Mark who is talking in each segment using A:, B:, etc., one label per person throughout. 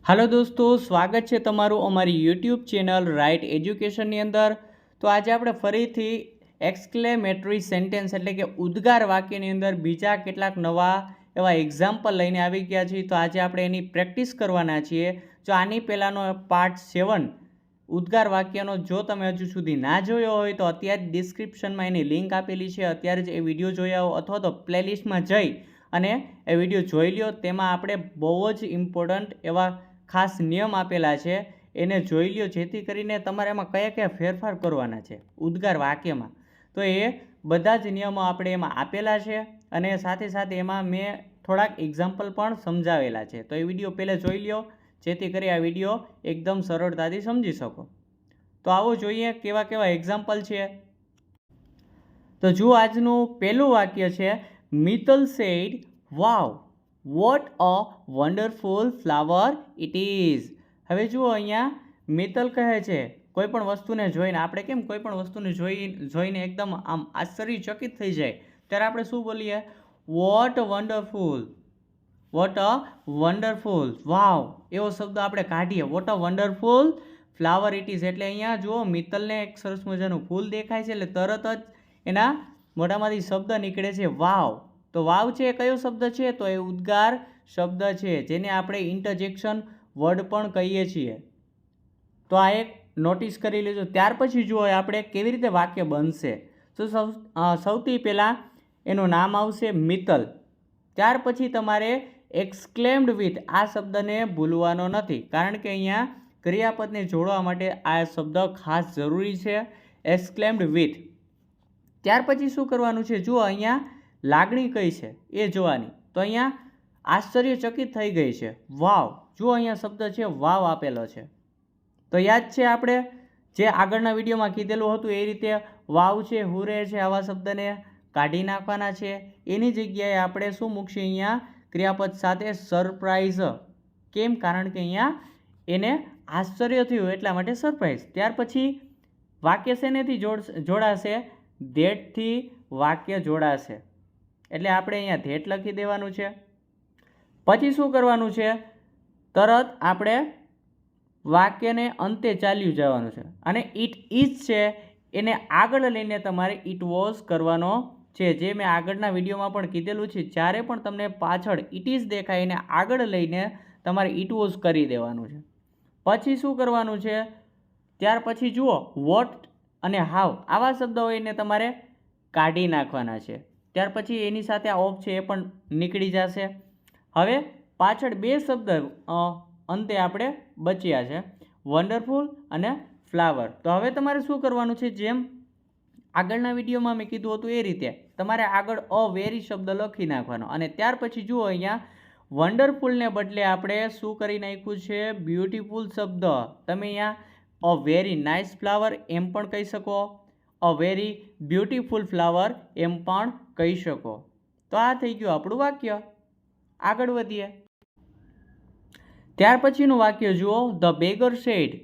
A: Hello दोस्तों, स्वागत है तमारू अमारी यूट्यूब चेनल राइट एज्युकेशननी अंदर। तो आज આપણે ફરીથી એક્સક્લેમેટરી સેન્ટેન્સ એટલે કે ઉદ્ગાર વાક્યની અંદર બીજા કેટલાક નવા એવા એક્ઝામ્પલ લઈને આવી ગયા છીએ। તો આજે આપણે એની પ્રેક્ટિસ કરવાના છીએ। જો આની પહેલાંનો પાર્ટ 7 ઉદ્ગાર વાક્યનો જો તમે હજુ સુધી ના જોયો હોય તો અત્યારે ડિસ્ક્રિપ્શનમાં એની લિંક આપેલી છે, અત્યારે જ એ વિડીયો જોઈ આવો અથવા તો પ્લેલિસ્ટમાં જઈ અને એ વિડીયો જોઈ લ્યો। તેમાં આપણે બહુ જ ઇમ્પોર્ટન્ટ એવા ખાસ નિયમ આપેલા છે, એને જોઈ લ્યો જેથી કરીને તમારે એમાં કયા કયા ફેરફાર કરવાના છે ઉદ્ગાર વાક્યમાં। તો એ બધા જ નિયમો આપણે એમાં આપેલા છે અને સાથે સાથે એમાં મેં થોડાક એક્ઝામ્પલ પણ સમજાવેલા છે। તો એ વિડીયો પહેલાં જોઈ લ્યો જેથી કરી આ વિડીયો એકદમ સરળતાથી સમજી શકો। તો આવો જોઈએ કેવા કેવા એક્ઝામ્પલ છે। તો જુઓ, આજનું પહેલું વાક્ય છે, Mittal said wow what a wonderful flower it is. હવે જુઓ, અહીંયા મિત્તલ કહે છે કોઈ પણ વસ્તુને જોઈને, આપણે કેમ કોઈ પણ વસ્તુને જોઈને એકદમ આમ આશ્ચર્યચકિત થઈ જાય ત્યારે આપણે શું બોલીએ? What wonderful, what a wonderful, wow એવો શબ્દ આપણે કાઢીએ, what a wonderful flower it is. એટલે અહીંયા જુઓ, મિત્તલને એક સરસ મજાનું ફૂલ દેખાય છે એટલે તરત જ એના મોઢામાંથી શબ્દ નીકળે છે વાવ। તો વાવ છે એ કયો શબ્દ છે? તો એ ઉદ્ગાર શબ્દ છે જેને આપણે ઇન્ટરજેક્શન વર્ડ પણ કહીએ છીએ। તો આ એક નોટિસ કરી લેજો। ત્યાર પછી જુઓ આપણે કેવી રીતે વાક્ય બનશે। તો સૌથી પહેલાં એનું નામ આવશે મિત્તલ, ત્યાર પછી તમારે એક્સક્લેમ્ડ વિથ આ શબ્દને ભૂલવાનો નથી, કારણ કે અહીંયા ક્રિયાપદને જોડવા માટે આ શબ્દ ખાસ જરૂરી છે, એક્સક્લેમ્ડ વિથ। ત્યાર પછી શું કરવાનું છે? જુઓ, અહીંયા લાગણી કઈ છે એ જોવાની। તો અહીંયા આશ્ચર્યચકિત થઈ ગઈ છે, વાવ। જુઓ, અહીંયા શબ્દ છે વાવ આપેલો છે। તો યાદ છે આપણે જે આગળના વિડીયોમાં કીધેલું હતું એ રીતે વાવ છે, હુરે છે, આવા શબ્દને કાઢી નાખવાના છે। એની જગ્યાએ આપણે શું મૂકશું? અહીંયા ક્રિયાપદ સાથે સરપ્રાઈઝ। કેમ? કારણ કે અહીંયા એને આશ્ચર્ય થયું એટલા માટે સરપ્રાઈઝ। ત્યાર પછી વાક્ય શેનેથી જોડાશે? ધેટથી વાક્ય જોડાશે, એટલે આપણે અહીંયા ધેટ લખી દેવાનું છે। પછી શું કરવાનું છે? તરત આપણે વાક્યને અંતે ચાલ્યું જવાનું છે અને ઇટ ઇઝ છે એને આગળ લઈને તમારે ઇટ વોઝ કરવાનો છે, જે મેં આગળના વિડીયોમાં પણ કીધેલું છે। જ્યારે પણ તમને પાછળ ઇટ ઇઝ દેખાય એને આગળ લઈને તમારે ઇટ વોઝ કરી દેવાનું છે। પછી શું કરવાનું છે? ત્યાર પછી જુઓ, વોટ અને હાવ આવા શબ્દો એને તમારે કાઢી નાખવાના છે। ત્યાર પછી એની સાથે આ ઓફ છે એ પણ નીકળી જશે। હવે પાછળ બે શબ્દ અંતે આપણે બચ્યા છે, વન્ડરફુલ અને ફ્લાવર। તો હવે તમારે શું કરવાનું છે? જેમ આગળના વિડીયોમાં મેં કીધું હતું એ રીતે તમારે આગળ અ વેરી શબ્દ લખી નાખવાનો અને ત્યાર પછી જુઓ, અહીંયા વન્ડરફુલને બદલે આપણે શું કરી નાખ્યું છે? બ્યુટીફુલ શબ્દ। તમે અહીંયા અ વેરી નાઇસ ફ્લાવર એમ પણ કહી શકો, અ વેરી બ્યુટીફુલ ફ્લાવર એમ પણ કહી શકો। તો આ થઈ ગયું આપણું વાક્ય। આગળ વધીએ। ત્યાર પછીનું વાક્ય જુઓ, the beggar said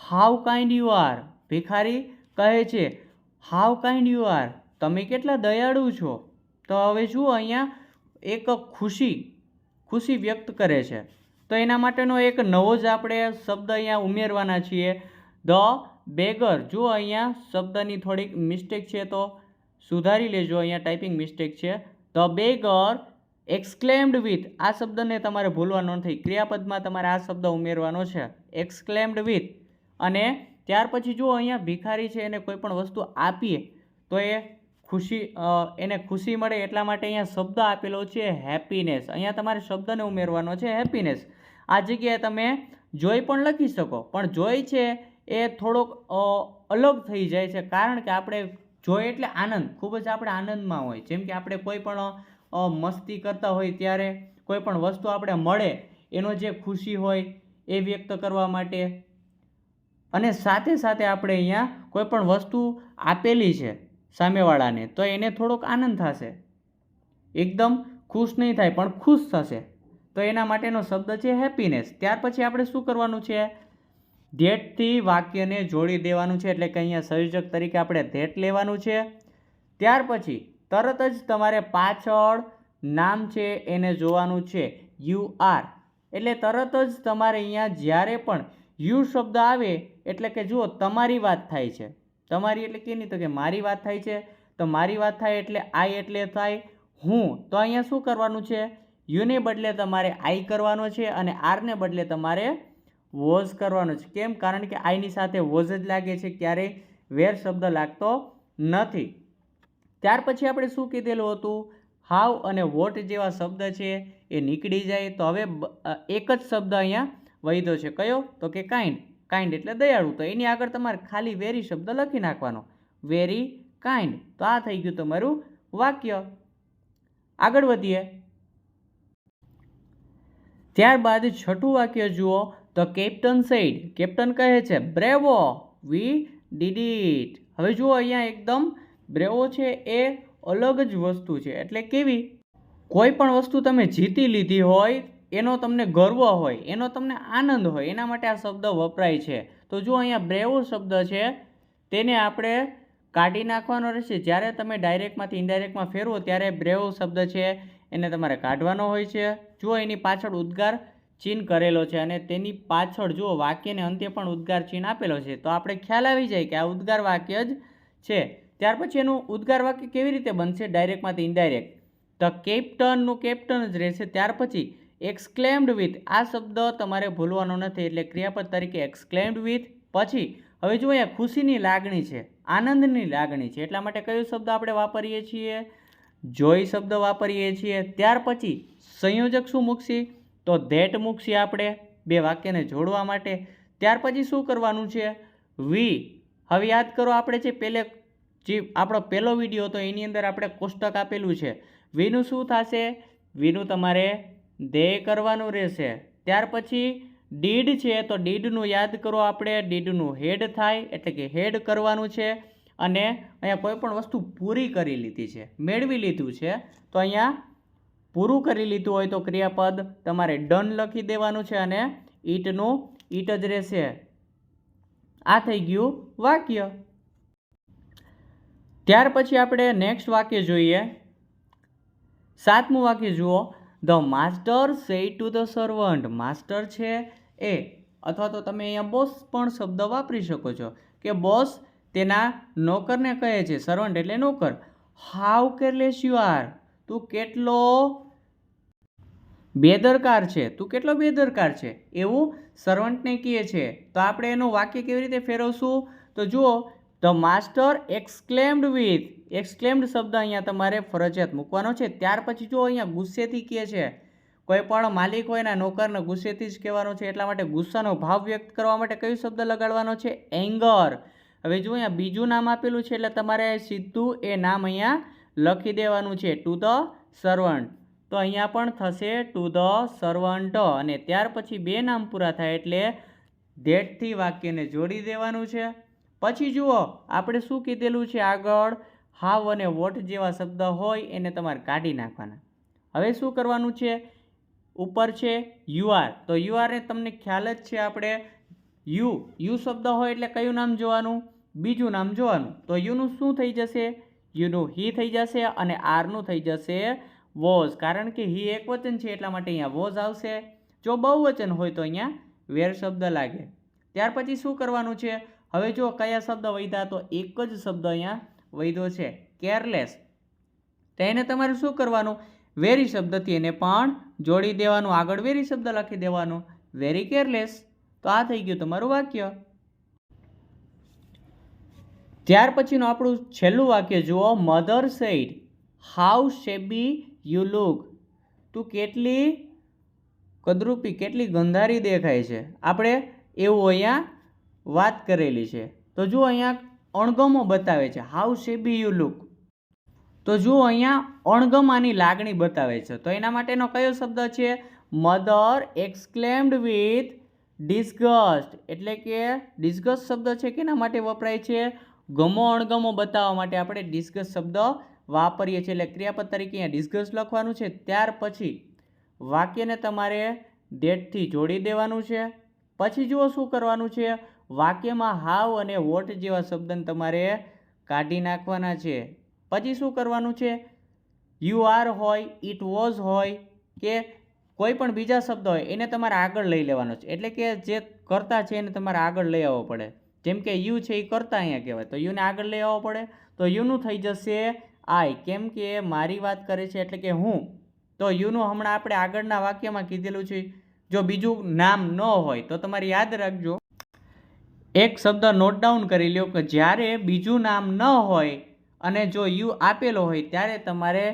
A: how kind you are. ભિખારી કહે છે હાઉ કાઇન્ડ યુ આર, તમે કેટલા દયાળુ છો। તો હવે જુઓ, અહીંયા એક ખુશી વ્યક્ત કરે છે, તો એના માટેનો એક નવો જ આપણે શબ્દ અહીંયા ઉમેરવાના છીએ, ધ બેગર। જુઓ, અહીંયા શબ્દની થોડીક મિસ્ટેક છે તો સુધારી લેજો, અહીંયા ટાઈપિંગ મિસ્ટેક છે। ધ બેગર એક્સક્લેમ્ડ વિથ આ શબ્દને તમારે ભૂલવાનો નથી, ક્રિયાપદમાં તમારે આ શબ્દ ઉમેરવાનો છે, એક્સક્લેમ્ડ વિથ। અને ત્યાર પછી જુઓ, અહીંયા ભિખારી છે એને કોઈ પણ વસ્તુ આપીએ તો એ એને ખુશી મળે એટલા માટે અહીંયા શબ્દ આપેલો છે હેપીનેસ। અહીંયા તમારે શબ્દને ઉમેરવાનો છે હેપીનેસ। આ જગ્યાએ તમે જોય પણ લખી શકો, પણ જોય છે એ થોડોક અલગ થઈ જાય છે, કારણ કે આપણે જોય એટલે આનંદ, ખૂબ જ આપણે આનંદમાં હોય, જેમ કે આપણે કોઈ પણ મસ્તી કરતા હોય ત્યારે કોઈ પણ વસ્તુ આપણે મળે એનો જે ખુશી હોય એ વ્યક્ત કરવા માટે, અને સાથે સાથે આપણે અહીંયા કોઈ પણ વસ્તુ આપેલી છે સામેવાળાને તો એને થોડોક આનંદ થશે, એકદમ ખુશ નહીં થાય પણ ખુશ થશે, તો એના માટેનો શબ્દ છે હેપીનેસ। ત્યાર પછી આપણે શું કરવાનું છે? ધેટથી વાક્યને જોડી દેવાનું છે, એટલે કે અહીંયા સંયોજક તરીકે આપણે ધેટ લેવાનું છે। ત્યાર પછી તરત જ તમારે પાછળ નામ છે એને જોવાનું છે, યુ આર। એટલે તરત જ તમારે અહીંયા જ્યારે પણ યુ શબ્દ આવે એટલે કે જુઓ તમારી વાત થાય છે. તમારી એટલે કેની? તો કે મારી વાત થાય છે. તો મારી વાત થાય એટલે આઈ એટલે થાય હું. તો અહીંયા શું કરવાનું છે? યુને બદલે તમારે આઈ કરવાનો છે અને આરને બદલે તમારે વોઝ કરવાનો છે. કેમ? કારણ કે આઈની સાથે વોઝ જ લાગે છે, ક્યારેય વેર શબ્દ લાગતો નથી. ત્યાર પછી આપણે શું કીધેલું હતું? હાવ અને વોટ જેવા શબ્દ છે એ નીકળી જાય. તો હવે એક જ શબ્દ અહીંયા વધ્યો છે. કયો? તો કે કાઇન્ડ. કાઇન્ડ એટલે દયાળુ. તો એની આગળ તમારે ખાલી વેરી શબ્દ લખી નાખવાનો, વેરી કાઇન્ડ. તો આ થઈ ગયું તમારું વાક્ય. આગળ વધીએ. ત્યારબાદ છઠ્ઠું વાક્ય જુઓ. તો કેપ્ટન સેડ. કેપ્ટન કહે છે બ્રેવો, વી ડીડ ઇટ. હવે જુઓ અહીંયા એકદમ બ્રેવો છે એ અલગ જ વસ્તુ છે. એટલે કેવી? કોઈ પણ વસ્તુ તમે જીતી લીધી હોય, એનો તમને ગર્વ હોય, એનો તમને આનંદ હોય, એના માટે આ શબ્દ વપરાય છે. તો જો અહીંયા બ્રેવો શબ્દ છે તેને આપણે કાઢી નાખવાનો રહેશે. જ્યારે તમે ડાયરેક્ટમાંથી ઇનડાયરેક્ટમાં ફેરવો ત્યારે બ્રેવો શબ્દ છે એને તમારે કાઢવાનો હોય છે. જુઓ એની પાછળ ઉદ્ગાર ચિહ્ન કરેલો છે અને તેની પાછળ જુઓ વાક્યને અંતે પણ ઉદ્ગાર ચિહ્ન આપેલો છે. તો આપણે ખ્યાલ આવી જાય કે આ ઉદ્ગાર વાક્ય જ છે. ત્યાર પછી એનું ઉદ્ગાર વાક્ય કેવી રીતે બનશે? ડાયરેક્ટમાંથી ઇનડાયરેક્ટ. તો કેપ્ટનનું કેપ્ટન જ રહેશે. ત્યાર પછી એક્સક્લેમ્ડ વિથ. આ શબ્દ તમારે ભૂલવાનો નથી, એટલે ક્રિયાપદ તરીકે એક્સક્લેમ્ડ વિથ. પછી હવે જુઓ અહીંયા ખુશીની લાગણી છે, આનંદની લાગણી છે, એટલા માટે કયો શબ્દ આપણે વાપરીએ છીએ? જોય શબ્દ વાપરીએ છીએ. ત્યાર પછી સંયોજક શું મૂકશી? તો ધેટ મૂકશી આપણે બે વાક્યને જોડવા માટે. ત્યાર પછી શું કરવાનું છે? વી. હવે યાદ કરો આપણે જે આપણો પહેલો વિડીયો હતો એની અંદર આપણે કોષ્ટક આપેલું છે. વીનું શું થશે? વીનું તમારે દે કરવાનું રહેશે. ત્યાર પછી ડીડ છે તો ડીડનું યાદ કરો આપણે, ડીડનું હેડ થાય એટલે કે હેડ કરવાનું છે. અને અહીંયા કોઈ પણ વસ્તુ પૂરી કરી લીધી છે, મેળવી લીધું છે. તો અહીંયા પૂરું કરી લીધું હોય તો ક્રિયાપદ તમારે ડન લખી દેવાનું છે અને ઈટનું ઈટ જ રહેશે. આ થઈ ગયું વાક્ય. ત્યાર પછી આપણે નેક્સ્ટ વાક્ય જોઈએ. 7મું વાક્ય જુઓ. The master said to the servant. Master છે એ, અથવા તો તમે અહીંયા બોસ પણ શબ્દ વાપરી શકો છો કે બોસ તેના નોકરને કહે છે. સર્વન્ટ એટલે નોકર. How careless you are. તું કેટલો બેદરકાર છે, તું કેટલો બેદરકાર છે, એવું સર્વન્ટને કહે છે. તો આપણે એનું વાક્ય કેવી રીતે ફેરવશું? તો જુઓ, the master exclaimed with. Exclaimed શબ્દ અહીંયા તમારે ફરજિયાત મૂકવાનો છે. ત્યાર પછી જો અહીંયા ગુસ્સેથી કહે છે, કોઈ પણ માલિક હોય એના નોકરને ગુસ્સેથી જ કહેવાનો છે, એટલા માટે ગુસ્સાનો ભાવ વ્યક્ત કરવા માટે કયો શબ્દ લગાડવાનો છે? એંગર. હવે જો અહીંયા બીજું નામ આપેલું છે એટલે તમારે સીધું એ નામ અહીંયા લખી દેવાનું છે, ટુ ધ સર્વન્ટ. તો અહીંયા પણ થશે ટુ ધ સર્વન્ટ. અને ત્યાર પછી બે નામ પૂરા થાય એટલે ધેટથી વાક્યને જોડી દેવાનું છે. પછી જુઓ આપણે શું કીધેલું છે આગળ? હાવ અને વોટ જેવા શબ્દ હોય એને તમારે કાઢી નાખવાના. હવે શું કરવાનું છે? ઉપર છે યુ આર. તો યુ આર ને તમને ખ્યાલ જ છે, આપણે યુ શબ્દ હોય એટલે કયું નામ જોવાનું? બીજું નામ જોવાનું. તો યુનું શું થઈ જશે? યુનું હી થઈ જશે અને આરનું થઈ જશે વોઝ. કારણ કે હી એક વચન છે એટલા માટે અહીંયા વોઝ આવશે. જો બહુવચન હોય તો અહીંયા વેર શબ્દ લાગે. ત્યાર પછી શું કરવાનું છે? હવે જો કયા શબ્દ વધ્યા? તો એક જ શબ્દ અહીંયા વધ્યો છે, કેરલેસ. તો એને તમારે શું કરવાનું? વેરી શબ્દથી એને પણ જોડી દેવાનું. આગળ વેરી શબ્દ લખી દેવાનું, વેરી કેરલેસ. તો આ થઈ ગયું તમારું વાક્ય. ત્યાર પછીનું આપણું છેલ્લું વાક્ય જુઓ. Mother said how shabby you look. તું કેટલી કદરૂપી, કેટલી ગંધારી દેખાય છે. આપણે એવું અહીંયા વાત કરેલી છે. તો જુઓ અહીંયા અણગમો બતાવે છે, હાઉ શેબી યુ લુક. તો જુઓ અહીંયા અણગમાની લાગણી બતાવે છે. તો એના માટેનો કયો શબ્દ છે? Mother exclaimed with disgust. એટલે કે ડિસ્ગસ્ટ શબ્દ છે કેના માટે વપરાય છે? ગમો અણગમો બતાવવા માટે આપણે ડિસ્ગસ્ટ શબ્દ વાપરીએ છીએ. એટલે ક્રિયાપદ તરીકે અહીંયા ડિસ્ગસ્ટ લખવાનું છે. ત્યાર પછી વાક્યને તમારે ધેટથી જોડી દેવાનું છે. પછી જુઓ શું કરવાનું છે? વાક્યમાં હાવ અને વોટ જેવા શબ્દને તમારે કાઢી નાખવાના છે. પછી શું કરવાનું છે? યુ આર હોય, ઇટ વોઝ હોય કે કોઈ પણ બીજા શબ્દ હોય એને તમારે આગળ લઈ લેવાનો છે, એટલે કે જે કર્તા છે એને તમારે આગળ લઈ આવવો પડે. જેમ કે યુ છે એ કર્તા અહીંયા કહેવાય, તો યુને આગળ લઈ આવવો પડે. તો યુનું થઈ જશે આઈ, કેમ કે મારી વાત કરે છે એટલે કે હું. તો યુનું હમણાં આપણે આગળના વાક્યમાં કીધેલું છે. જો બીજું નામ ન હોય તો તમારે યાદ રાખજો, એક શબ્દ નોટ ડાઉન કરી લ્યો કે જ્યારે બીજું નામ ન હોય અને જો યુ આપેલો હોય ત્યારે તમારે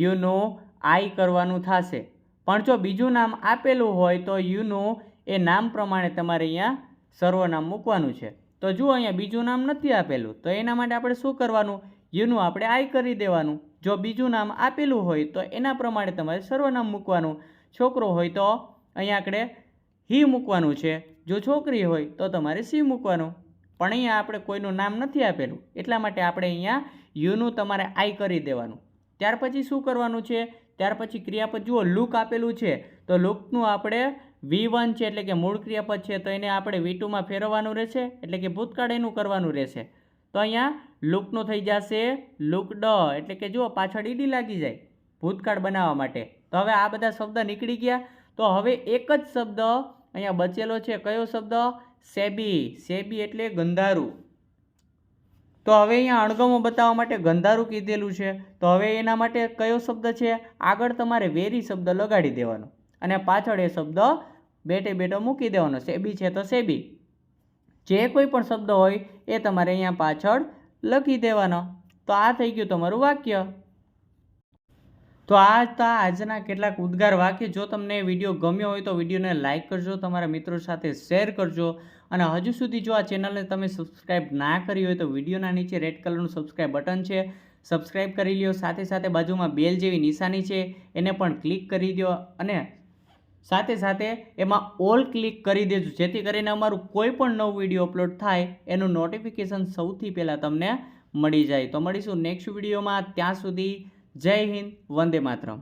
A: યુનું આઈ કરવાનું થશે. પણ જો બીજું નામ આપેલું હોય તો યુનું એ નામ પ્રમાણે તમારે અહીંયા સર્વનામ મૂકવાનું છે. તો જુઓ અહીંયા બીજું નામ નથી આપેલું, તો એના માટે આપણે શું કરવાનું, યુનું આપણે આઈ કરી દેવાનું. જો બીજું નામ આપેલું હોય તો એના પ્રમાણે તમારે સર્વનામ મૂકવાનું. છોકરો હોય તો અહીંયા આપણે હી મૂકવાનું છે, જો છોકરી હોય તો તમારે સી મૂકવાનું. પણ અહીંયા આપણે કોઈનું નામ નથી આપેલું, એટલા માટે આપણે અહીંયા યુનું તમારે આઈ કરી દેવાનું. ત્યાર પછી શું કરવાનું છે, ત્યાર પછી ક્રિયાપદ જુઓ લુક આપેલું છે, તો લુકનું આપણે V1 છે એટલે કે મૂળ ક્રિયાપદ છે, તો એને આપણે V2 માં ફેરવવાનું રહેશે, એટલે કે ભૂતકાળ એનું કરવાનું રહેશે. તો અહીંયા લુકનું થઈ જશે લુકડ, એટલે કે જુઓ પાછળ ઈડી લાગી જાય ભૂતકાળ બનાવવા માટે. તો હવે આ બધા શબ્દ નીકળી ગયા. તો હવે એક જ શબ્દ અહીંયા બચેલો છે, કયો શબ્દ, સેબી. સેબી એટલે ગંધારું. તો હવે અહીંયા અણગમો બતાવવા માટે ગંધારું કીધેલું છે, તો હવે એના માટે કયો શબ્દ છે, આગળ તમારે વેરી શબ્દ લગાડી દેવાનો અને પાછળ એ શબ્દ બેઠે બેઠો મૂકી દેવાનો. સેબી છે તો સેબી, જે કોઈ પણ શબ્દ હોય એ તમારે અહીંયા પાછળ લખી દેવાનો. તો આ થઈ ગયું તમારું વાક્ય. તો આ હતા આજના કેટલાક ઉદ્ગાર વાક્ય. જો તમને વિડીયો ગમ્યો હોય તો વિડીયોને લાઇક કરજો, તમારા મિત્રો સાથે શેર કરજો, અને હજુ સુધી જો આ ચેનલને તમે સબસ્ક્રાઈબ ના કરી હોય તો વિડીયોના નીચે રેડ કલરનું સબસ્ક્રાઈબ બટન છે, સબસ્ક્રાઈબ કરી લ્યો. સાથે સાથે બાજુમાં બેલ જેવી નિશાની છે એને પણ ક્લિક કરી દો, અને સાથે સાથે એમાં ઓલ ક્લિક કરી દેજો, જેથી કરીને અમારું કોઈ પણ નવું વિડીયો અપલોડ થાય એનું નોટિફિકેશન સૌથી પહેલાં તમને મળી જાય. તો મળીશું નેક્સ્ટ વિડીયોમાં. ત્યાં સુધી જય હિન્દ, વંદે માતરમ.